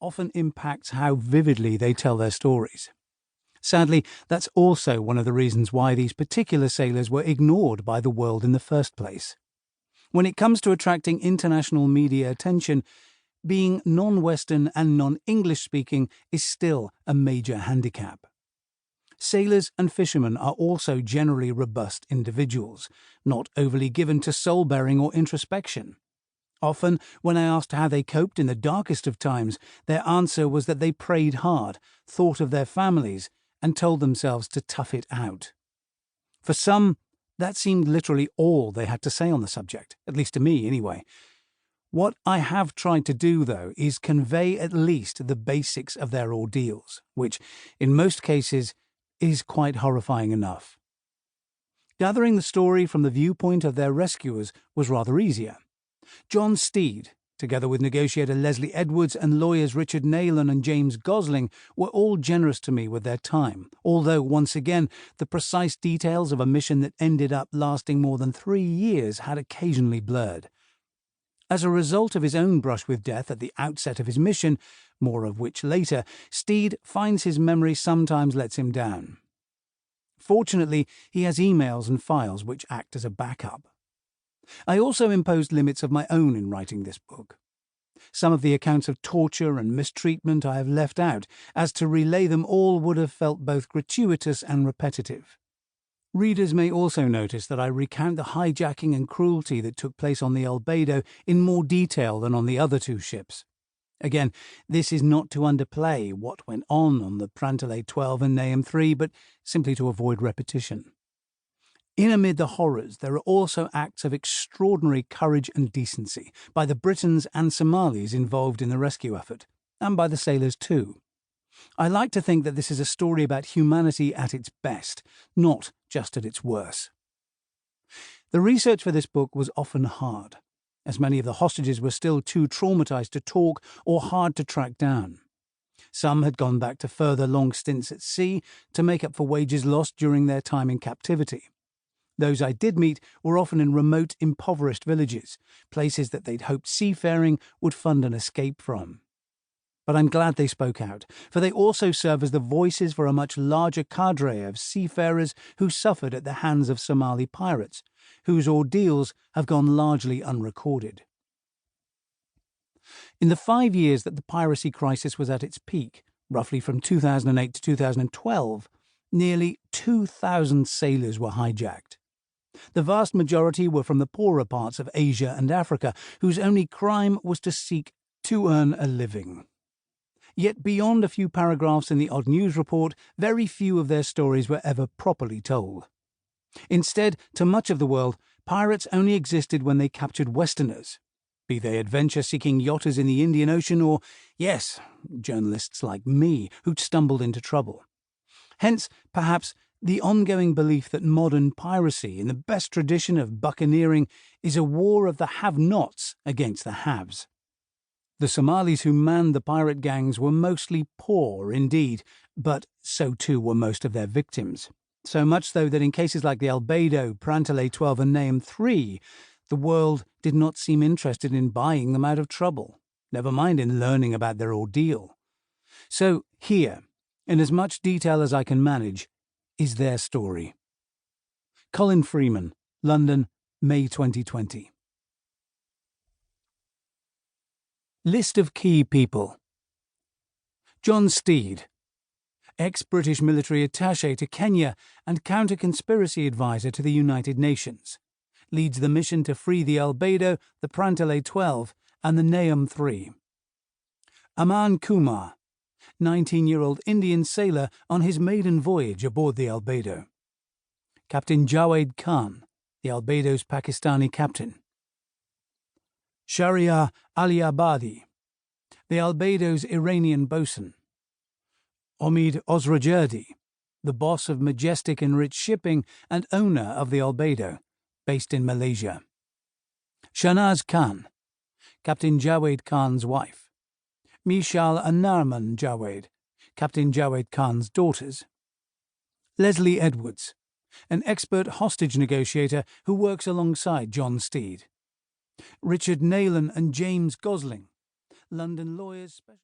often impacts how vividly they tell their stories. Sadly, that's also one of the reasons why these particular sailors were ignored by the world in the first place. When it comes to attracting international media attention, being non-Western and non-English speaking is still a major handicap. Sailors and fishermen are also generally robust individuals, not overly given to soul-bearing or introspection. Often, when I asked how they coped in the darkest of times, their answer was that they prayed hard, thought of their families, and told themselves to tough it out. For some, that seemed literally all they had to say on the subject, at least to me anyway. What I have tried to do, though, is convey at least the basics of their ordeals, which, in most cases, is quite horrifying enough. Gathering the story from the viewpoint of their rescuers was rather easier. John Steed, together with negotiator Leslie Edwards and lawyers Richard Nayland and James Gosling, were all generous to me with their time, although, once again, the precise details of a mission that ended up lasting more than 3 years had occasionally blurred. As a result of his own brush with death at the outset of his mission, more of which later, Steed finds his memory sometimes lets him down. Fortunately, he has emails and files which act as a backup. I also imposed limits of my own in writing this book. Some of the accounts of torture and mistreatment I have left out, as to relay them all would have felt both gratuitous and repetitive. Readers may also notice that I recount the hijacking and cruelty that took place on the Albedo in more detail than on the other 2 ships. Again, this is not to underplay what went on the Prantalay 12 and Nahum 3, but simply to avoid repetition. In amid the horrors, there are also acts of extraordinary courage and decency by the Britons and Somalis involved in the rescue effort, and by the sailors too. I like to think that this is a story about humanity at its best, not just at its worst. The research for this book was often hard, as many of the hostages were still too traumatized to talk or hard to track down. Some had gone back to further long stints at sea to make up for wages lost during their time in captivity. Those I did meet were often in remote, impoverished villages, places that they'd hoped seafaring would fund an escape from. But I'm glad they spoke out, for they also serve as the voices for a much larger cadre of seafarers who suffered at the hands of Somali pirates, whose ordeals have gone largely unrecorded. In the 5 years that the piracy crisis was at its peak, roughly from 2008 to 2012, nearly 2,000 sailors were hijacked. The vast majority were from the poorer parts of Asia and Africa, whose only crime was to seek to earn a living. Yet beyond a few paragraphs in the odd news report, very few of their stories were ever properly told. Instead, to much of the world, pirates only existed when they captured Westerners, be they adventure-seeking yachters in the Indian Ocean or, yes, journalists like me who'd stumbled into trouble. Hence, perhaps, the ongoing belief that modern piracy, in the best tradition of buccaneering, is a war of the have-nots against the haves. The Somalis who manned the pirate gangs were mostly poor indeed, but so too were most of their victims. So much so that in cases like the Albedo, Prantalay 12 and Nahum 3, the world did not seem interested in buying them out of trouble, never mind in learning about their ordeal. So here, in as much detail as I can manage, is their story. Colin Freeman, London, May 2020. List of key people. John Steed, ex-British military attaché to Kenya and counter-conspiracy advisor to the United Nations. Leads the mission to free the Albedo, the Prantalay 12 and the Nahum 3. Aman Kumar, 19-year-old Indian sailor on his maiden voyage aboard the Albedo. Captain Jawed Khan, the Albedo's Pakistani captain. Shahriar Ali-Abadi, the Albedo's Iranian bosun. Omid Osrajerdi, the boss of Majestic and Rich Shipping and owner of the Albedo, based in Malaysia. Shanaz Khan, Captain Jawed Khan's wife. Mishal and Narman Jawed, Captain Jawed Khan's daughters. Leslie Edwards, an expert hostage negotiator who works alongside John Steed. Richard Nayland and James Gosling, London lawyers.